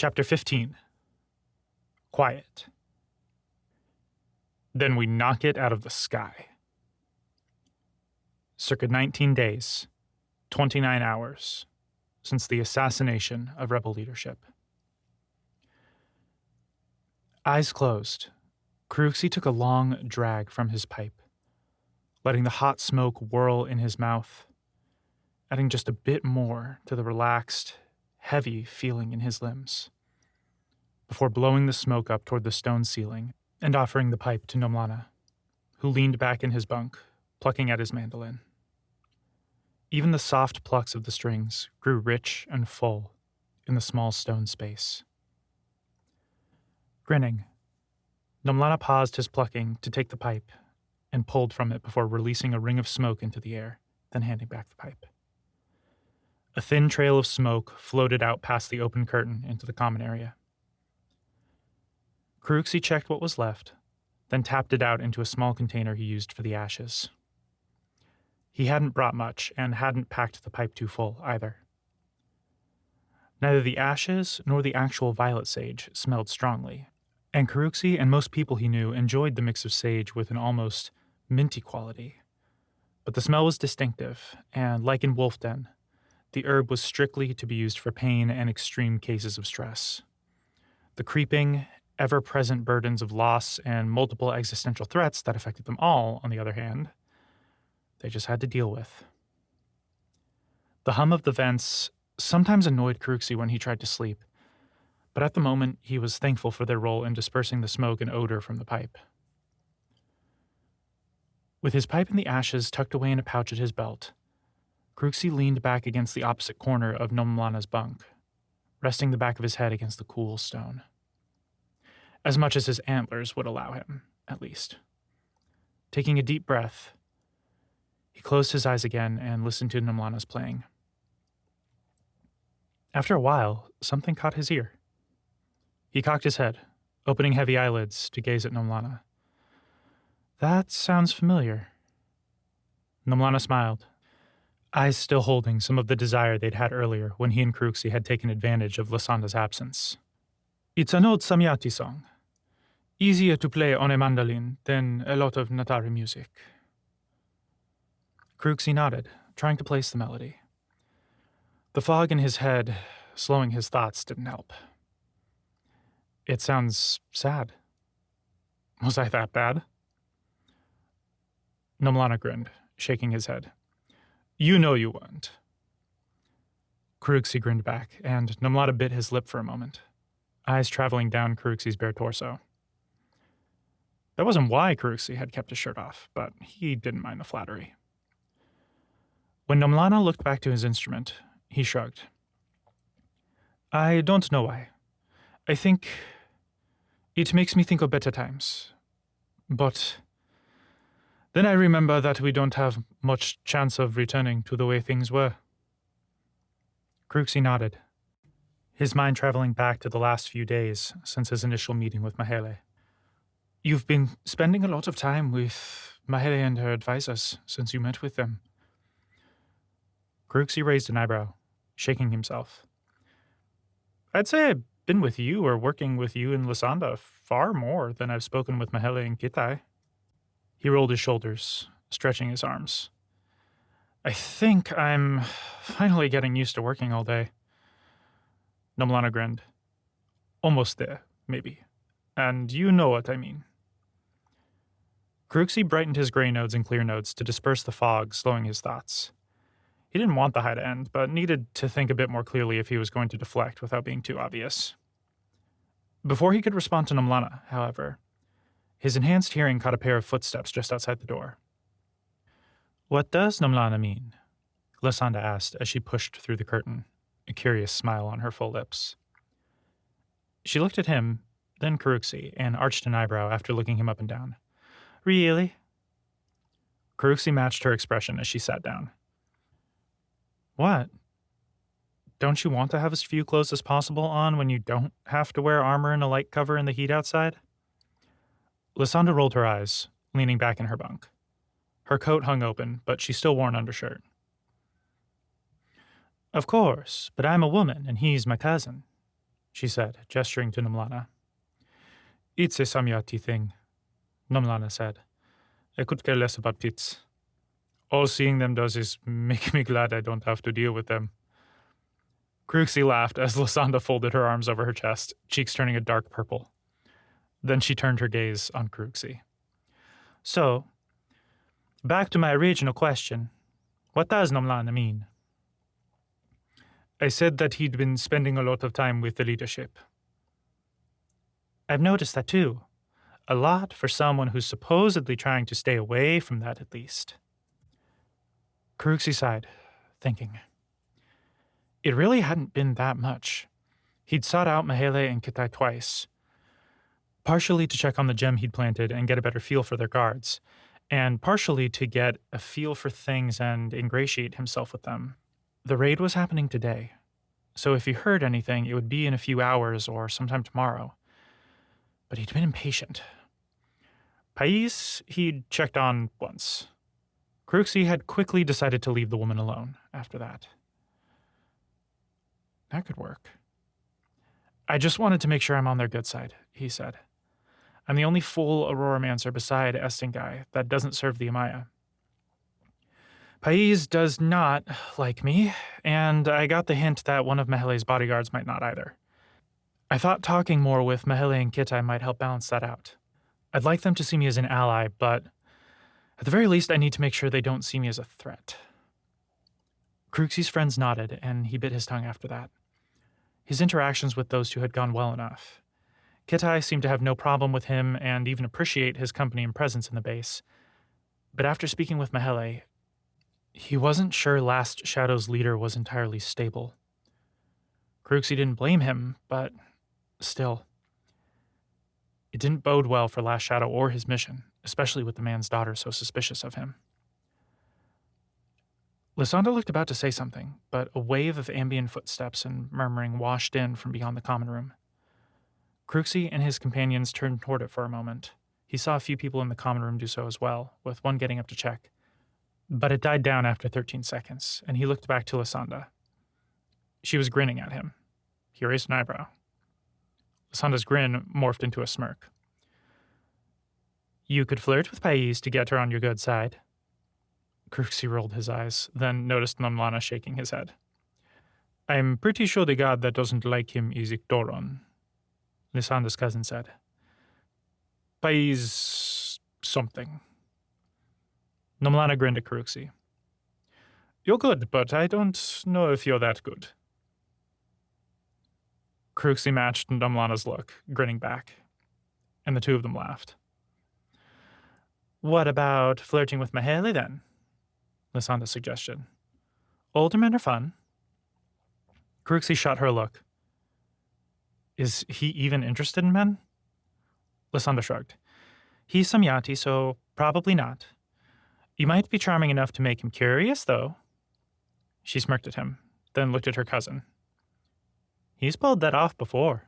Chapter 15. Quiet. Then we knock it out of the sky. Circa 19 days, 29 hours, since the assassination of rebel leadership. Eyes closed, Kruxi took a long drag from his pipe, letting the hot smoke whirl in his mouth, adding just a bit more to the relaxed, heavy feeling in his limbs, before blowing the smoke up toward the stone ceiling and offering the pipe to Nomlana, who leaned back in his bunk, plucking at his mandolin. Even the soft plucks of the strings grew rich and full in the small stone space. Grinning, Nomlana paused his plucking to take the pipe and pulled from it before releasing a ring of smoke into the air, then handing back the pipe. A thin trail of smoke floated out past the open curtain into the common area. Kruxi checked what was left, then tapped it out into a small container he used for the ashes. He hadn't brought much and hadn't packed the pipe too full either. Neither the ashes nor the actual violet sage smelled strongly, and Kruxi and most people he knew enjoyed the mix of sage with an almost minty quality. But the smell was distinctive, and like in Wolfden, the herb was strictly to be used for pain and extreme cases of stress. The creeping, ever-present burdens of loss and multiple existential threats that affected them all, on the other hand, they just had to deal with. The hum of the vents sometimes annoyed Kruxi when he tried to sleep, but at the moment he was thankful for their role in dispersing the smoke and odor from the pipe. With his pipe and the ashes tucked away in a pouch at his belt, Kruxi leaned back against the opposite corner of Nomlana's bunk, resting the back of his head against the cool stone. As much as his antlers would allow him, at least. Taking a deep breath, he closed his eyes again and listened to Nomlana's playing. After a while, something caught his ear. He cocked his head, opening heavy eyelids to gaze at Nomlana. That sounds familiar. Nomlana smiled, eyes still holding some of the desire they'd had earlier when he and Kruxi had taken advantage of Lysanda's absence. It's an old Samyati song. Easier to play on a mandolin than a lot of Natari music. Kruxi nodded, trying to place the melody. The fog in his head, slowing his thoughts, didn't help. It sounds sad. Was I that bad? Nomlana grinned, shaking his head. You know you weren't. Kruxi grinned back, and Nomlana bit his lip for a moment, eyes traveling down Kruxi's bare torso. That wasn't why Kruxi had kept his shirt off, but he didn't mind the flattery. When Nomlana looked back to his instrument, he shrugged. I don't know why. I think it makes me think of better times. But then I remember that we don't have much chance of returning to the way things were. Kruxi nodded, his mind traveling back to the last few days since his initial meeting with Mahele. You've been spending a lot of time with Mahele and her advisors since you met with them. Kruxi raised an eyebrow, shaking himself. I'd say I've been with you or working with you and Lysanda far more than I've spoken with Mahele and Kitai. He rolled his shoulders, stretching his arms. I think I'm finally getting used to working all day. Nomlana grinned. Almost there, maybe. And you know what I mean. Kruxi brightened his gray nodes and clear nodes to disperse the fog, slowing his thoughts. He didn't want the high to end, but needed to think a bit more clearly if he was going to deflect without being too obvious. Before he could respond to Nomlana, however, his enhanced hearing caught a pair of footsteps just outside the door. What does Nomlana mean? Lysanda asked as she pushed through the curtain, a curious smile on her full lips. She looked at him, then Kruxi, and arched an eyebrow after looking him up and down. Really? Kruxi matched her expression as she sat down. What? Don't you want to have as few clothes as possible on when you don't have to wear armor and a light cover in the heat outside? Lysanda rolled her eyes, leaning back in her bunk. Her coat hung open, but she still wore an undershirt. Of course, but I'm a woman and he's my cousin. she said, gesturing to Nomlana. It's a Samyati thing, Nomlana said. I could care less about pits. All seeing them does is make me glad I don't have to deal with them. Cruxy laughed as Lysanda folded her arms over her chest, cheeks turning a dark purple. Then she turned her gaze on Cruxy. So, back to my original question. What does Nomlana mean? I said that he'd been spending a lot of time with the leadership. I've noticed that too. A lot for someone who's supposedly trying to stay away from that at least. Cruxy sighed, thinking. It really hadn't been that much. He'd sought out Mahele and Kitai twice, partially to check on the gem he'd planted and get a better feel for their guards, and partially to get a feel for things and ingratiate himself with them. The raid was happening today, so if he heard anything, it would be in a few hours or sometime tomorrow. But he'd been impatient. Pais he'd checked on once. Cruxy had quickly decided to leave the woman alone after that. That could work. I just wanted to make sure I'm on their good side, he said. I'm the only full Auroramancer beside Estingai that doesn't serve the Amaya. Pais does not like me, and I got the hint that one of Mahele's bodyguards might not either. I thought talking more with Mahele and Kitai might help balance that out. I'd like them to see me as an ally, but at the very least I need to make sure they don't see me as a threat. Cruxy's friends nodded, and he bit his tongue after that. His interactions with those two had gone well enough. Kitai seemed to have no problem with him and even appreciate his company and presence in the base. But after speaking with Mahele, he wasn't sure Last Shadow's leader was entirely stable. Cruxy didn't blame him, but still. It didn't bode well for Last Shadow or his mission, especially with the man's daughter so suspicious of him. Lysanda looked about to say something, but a wave of ambient footsteps and murmuring washed in from beyond the common room. Cruxy and his companions turned toward it for a moment. He saw a few people in the common room do so as well, with one getting up to check. But it died down after 13 seconds, and he looked back to Lysanda. She was grinning at him. He raised an eyebrow. Lysanda's grin morphed into a smirk. You could flirt with Pais to get her on your good side. Cruxy rolled his eyes, then noticed Nomlana shaking his head. I'm pretty sure the god that doesn't like him is Ictoron, Lysanda's cousin said. Pais something. Nomlana grinned at Cruxy. You're good, but I don't know if you're that good. Cruxy matched Nomlana's look, grinning back, and the two of them laughed. What about flirting with Mahele, then? Lysanda suggested. Older men are fun. Cruxy shot her a look. Is he even interested in men? Lysanda shrugged. He's Samyati, so probably not. You might be charming enough to make him curious, though. She smirked at him, then looked at her cousin. He's pulled that off before.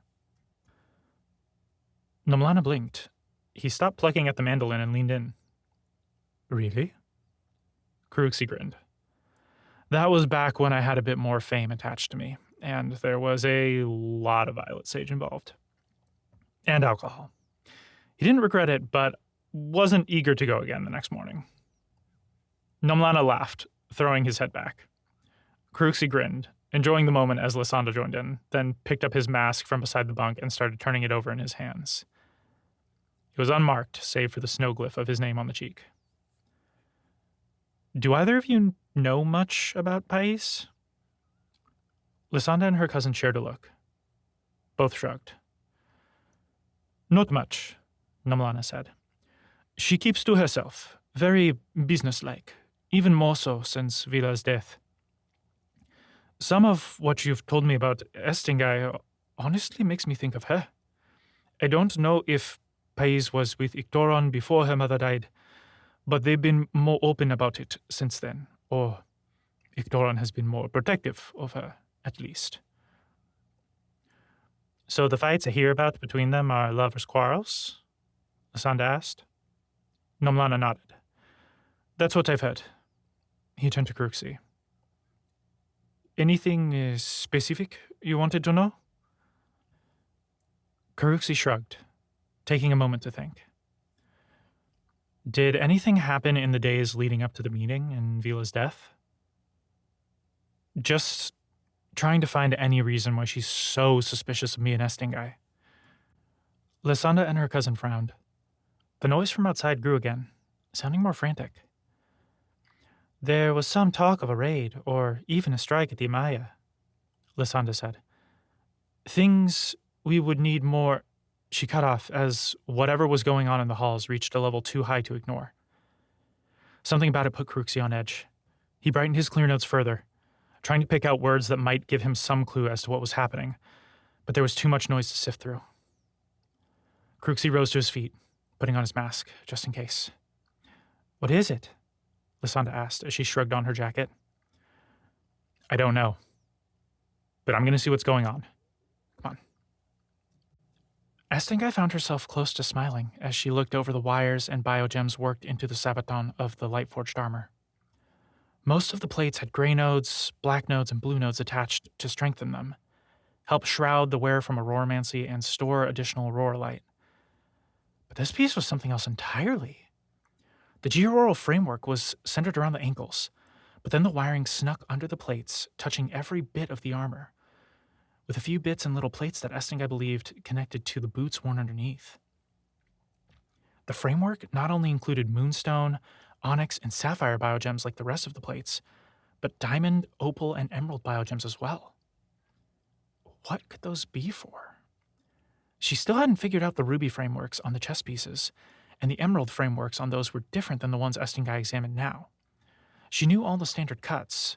Nomlana blinked. He stopped plucking at the mandolin and leaned in. Really? Cruxy grinned. That was back when I had a bit more fame attached to me, and there was a lot of violet sage involved. And alcohol. He didn't regret it, but wasn't eager to go again the next morning. Nomlana laughed, throwing his head back. Cruxy grinned, enjoying the moment as Lysanda joined in, then picked up his mask from beside the bunk and started turning it over in his hands. It was unmarked, save for the snow glyph of his name on the cheek. Do either of you know much about Pais? Lysanda and her cousin shared a look. Both shrugged. Not much, Nomlana said. She keeps to herself, very businesslike, even more so since Vila's death. Some of what you've told me about Estingai honestly makes me think of her. I don't know if Pais was with Ictoron before her mother died, but they've been more open about it since then, or Ictoron has been more protective of her, at least. So the fights I hear about between them are lovers' quarrels? Lysanda asked. Nomlana nodded. That's what I've heard. He turned to Cruxy. Anything specific you wanted to know? Karuxi shrugged, taking a moment to think. Did anything happen in the days leading up to the meeting and Vila's death? Just trying to find any reason why she's so suspicious of me and Estingai. Lysanda and her cousin frowned. The noise from outside grew again, sounding more frantic. There was some talk of a raid, or even a strike at the Amaya, Lysanda said. Things we would need more. She cut off as whatever was going on in the halls reached a level too high to ignore. Something about it put Karuxi on edge. He brightened his clear notes further, trying to pick out words that might give him some clue as to what was happening, but there was too much noise to sift through. Karuxi rose to his feet, putting on his mask, just in case. What is it? Lysanda asked as she shrugged on her jacket. I don't know, but I'm going to see what's going on. Come on. Estingai found herself close to smiling as she looked over the wires and biogems worked into the sabaton of the Lightforged armor. Most of the plates had gray nodes, black nodes, and blue nodes attached to strengthen them, help shroud the wearer from aurormancy, and store additional aurora light. But this piece was something else entirely. The geauroral framework was centered around the ankles, but then the wiring snuck under the plates, touching every bit of the armor, with a few bits and little plates that Estingai believed connected to the boots worn underneath. The framework not only included moonstone, onyx, and sapphire biogems like the rest of the plates, but diamond, opal, and emerald biogems as well. What could those be for? She still hadn't figured out the ruby frameworks on the chest pieces, and the emerald frameworks on those were different than the ones Estingai examined now. She knew all the standard cuts.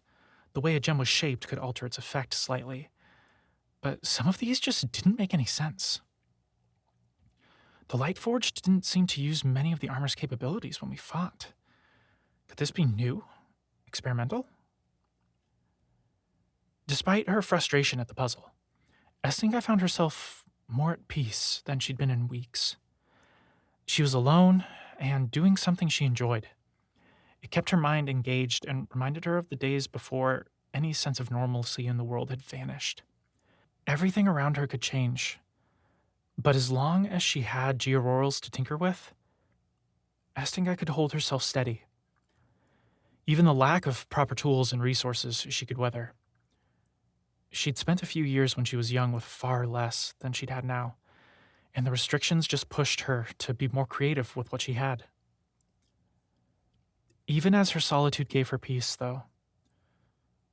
The way a gem was shaped could alter its effect slightly, but some of these just didn't make any sense. The Lightforged didn't seem to use many of the armor's capabilities when we fought. Could this be new? Experimental? Despite her frustration at the puzzle, Estingai found herself more at peace than she'd been in weeks. She was alone and doing something she enjoyed. It kept her mind engaged and reminded her of the days before any sense of normalcy in the world had vanished. Everything around her could change, but as long as she had geaurorals to tinker with, Estingai could hold herself steady. Even the lack of proper tools and resources she could weather. She'd spent a few years when she was young with far less than she'd had now, and the restrictions just pushed her to be more creative with what she had. Even as her solitude gave her peace, though,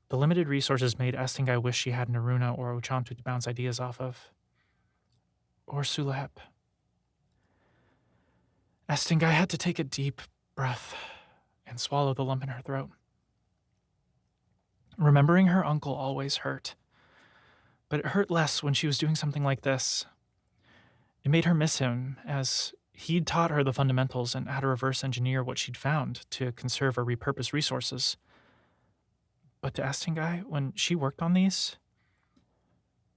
the limited resources made Estingai wish she had Naruna or Ochantu to bounce ideas off of. Or Sulahep. Estingai had to take a deep breath and swallow the lump in her throat. Remembering her uncle always hurt, but it hurt less when she was doing something like this. It made her miss him, as he'd taught her the fundamentals and how to reverse engineer what she'd found to conserve or repurpose resources. But to Estingai, when she worked on these,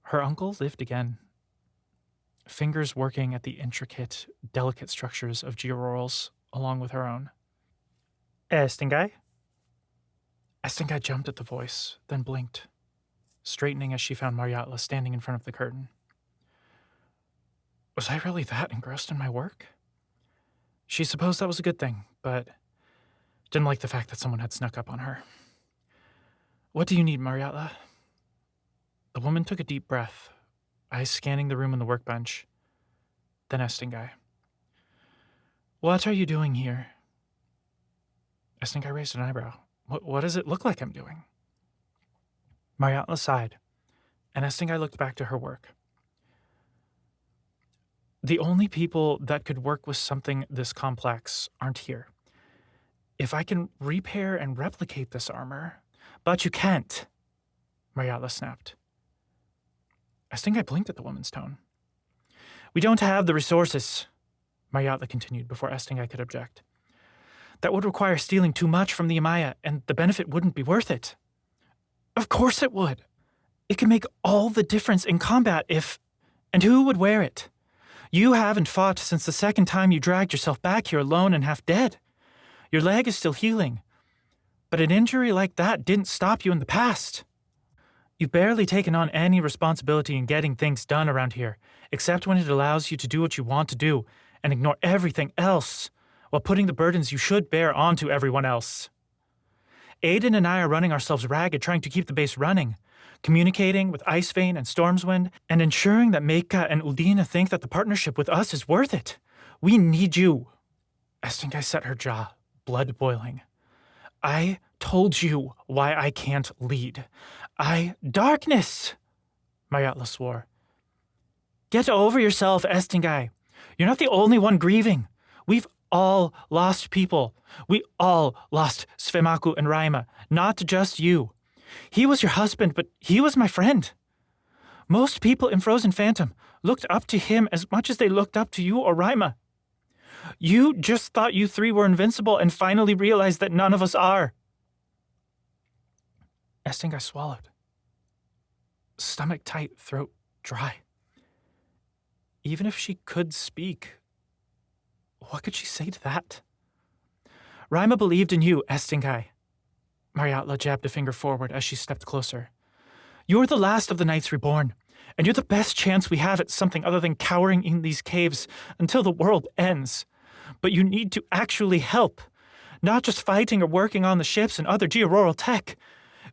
her uncle lived again. Fingers working at the intricate, delicate structures of geaurorals along with her own. Estingai? Estingai jumped at the voice, then blinked, straightening as she found Mariatla standing in front of the curtain. Was I really that engrossed in my work? She supposed that was a good thing, but didn't like the fact that someone had snuck up on her. What do you need, Mariatla? The woman took a deep breath, eyes scanning the room and the workbench. Then Estingai. What are you doing here? Estingai raised an eyebrow. What does it look like I'm doing? Mariatla sighed, and Estingai looked back to her work. The only people that could work with something this complex aren't here. If I can repair and replicate this armor... But you can't, Mariatla snapped. Estingai blinked at the woman's tone. We don't have the resources, Mariatla continued before Estingai could object. That would require stealing too much from the Amaya, and the benefit wouldn't be worth it. Of course it would. It could make all the difference in combat if... And who would wear it? You haven't fought since the second time you dragged yourself back here alone and half dead. Your leg is still healing. But an injury like that didn't stop you in the past. You've barely taken on any responsibility in getting things done around here, except when it allows you to do what you want to do and ignore everything else, while putting the burdens you should bear onto everyone else. Aiden and I are running ourselves ragged trying to keep the base running, communicating with Icevane and Stormswind, and ensuring that Meika and Udina think that the partnership with us is worth it. We need you. Estingai set her jaw, blood boiling. I told you why I can't lead. Darkness! Mariatla swore. Get over yourself, Estingai. You're not the only one grieving. We've all lost people. We all lost Svemaku and Raima, not just you. He was your husband, but he was my friend. Most people in Frozen Phantom looked up to him as much as they looked up to you or Raima. You just thought you three were invincible and finally realized that none of us are. Estingai swallowed. Stomach tight, throat dry. Even if she could speak, what could she say to that? Raima believed in you, Estingai. Mariatla jabbed a finger forward as she stepped closer. You're the last of the Knights Reborn, and you're the best chance we have at something other than cowering in these caves until the world ends. But you need to actually help, not just fighting or working on the ships and other Georural tech.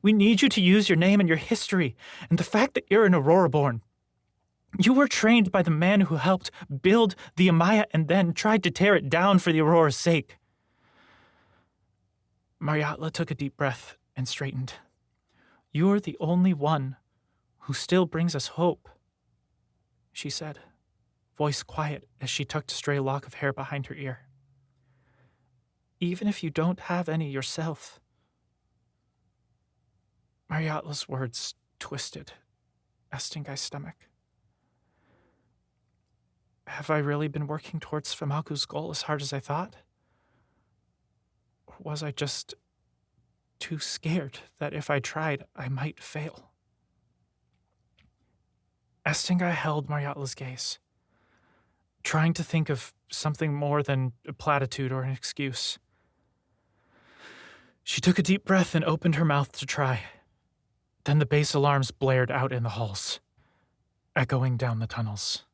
We need you to use your name and your history, and the fact that you're an Aurora-born. You were trained by the man who helped build the Amaya and then tried to tear it down for the Aurora's sake. Mariatla took a deep breath and straightened. You're the only one who still brings us hope, she said, voice quiet as she tucked a stray lock of hair behind her ear. Even if you don't have any yourself. Mariatla's words twisted Estingai's stomach. Have I really been working towards Famaku's goal as hard as I thought? Or was I just too scared that if I tried, I might fail? Estingai held Mariatla's gaze, trying to think of something more than a platitude or an excuse. She took a deep breath and opened her mouth to try. Then the base alarms blared out in the halls, echoing down the tunnels.